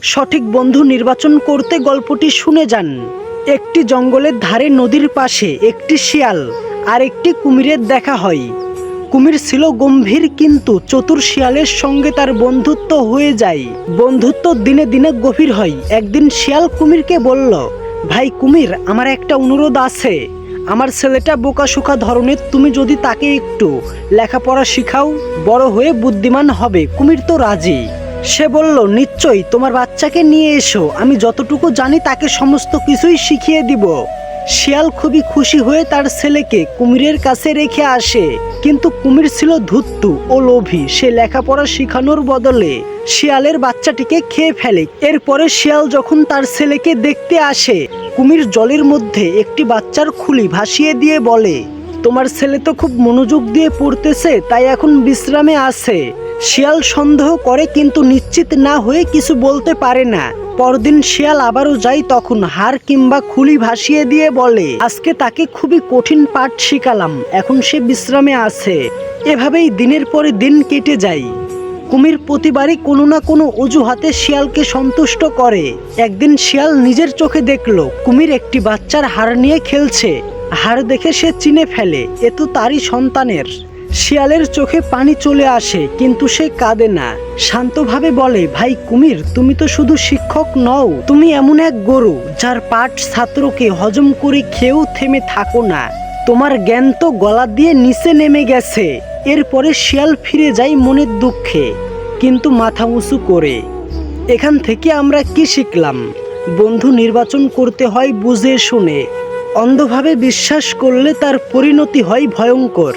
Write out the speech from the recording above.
সঠিক বন্ধু নির্বাচন করতে গল্পটি শুনে যান। একটি জঙ্গলের ধারে নদীর পাশে একটি শিয়াল আর একটি কুমিরের দেখা হয়। কুমির ছিল গম্ভীর কিন্তু চতুর শিয়ালের সঙ্গে তার বন্ধুত্ব হয়ে যায়। বন্ধুত্ব দিনে দিনে গভীর হয়। একদিন শিয়াল কুমিরকে বলল, ভাই কুমির, আমার একটা অনুরোধ আছে। আমার ছেলেটা বোকাশোকা ধরনের, তুমি যদি তাকে একটু লেখাপড়া শিখাও, বড় হয়ে বুদ্ধিমান হবে। কুমির তো রাজি। সে বলল, নিশ্চয়ই, তোমার বাচ্চাকে নিয়ে এসো, আমি যতটুকু জানি তাকে সমস্ত কিছুই শিখিয়ে দিব। শিয়াল খুবই খুশি হয়ে তার ছেলেকে কুমিরের কাছে রেখে আসে। কিন্তু কুমির ছিল ধূর্ত ও লোভী। সে লেখাপড়া শেখানোর বদলে শিয়ালের বাচ্চাটিকে খেয়ে ফেলে। এরপরে শিয়াল যখন তার ছেলেকে দেখতে আসে, কুমির জলের মধ্যে একটি বাচ্চার খুলি ভাসিয়ে দিয়ে বলে, তোমার ছেলে তো খুব মনোযোগ দিয়ে পড়তেছে, তাই এখন বিশ্রামে আছে। শিয়াল সন্দেহ করে কিন্তু নিশ্চিত না হয়ে কিছু বলতে পারে না। পরদিন শিয়াল আবারও যায়, তখন হাড় কিংবা খুলি ভাসিয়ে দিয়ে বলে, আজকে তাকে খুবই কঠিন পাঠ শিখালাম, এখন সে বিশ্রামে আছে। এভাবেই দিনের পরে দিন কেটে যায়। কুমির প্রতিবারই কোনো না কোনো অজুহাতে শিয়ালকে সন্তুষ্ট করে। একদিন শিয়াল নিজের চোখে দেখল কুমির একটি বাচ্চার হাড় নিয়ে খেলছে। হাড় দেখে সে চিনে ফেলে এ তো তারই সন্তানের। শিয়ালের চোখে পানি চলে আসে কিন্তু সে কাঁদে না। শান্তভাবে বলে, ভাই কুমির, তুমি তো শুধু শিক্ষক নও, তুমি এমন এক গরু যার পাঠ ছাত্রকে হজম করে খেয়েও থেমে থাকো না। তোমার জ্ঞান তো গলা দিয়ে নিচে নেমে গেছে। এরপরে শিয়াল ফিরে যায় মনের দুঃখে, কিন্তু মাথা উঁচু করে। এখান থেকে আমরা কি শিখলাম? বন্ধু নির্বাচন করতে হয় বুঝে শুনে। অন্ধভাবে বিশ্বাস করলে তার পরিণতি হয় ভয়ঙ্কর।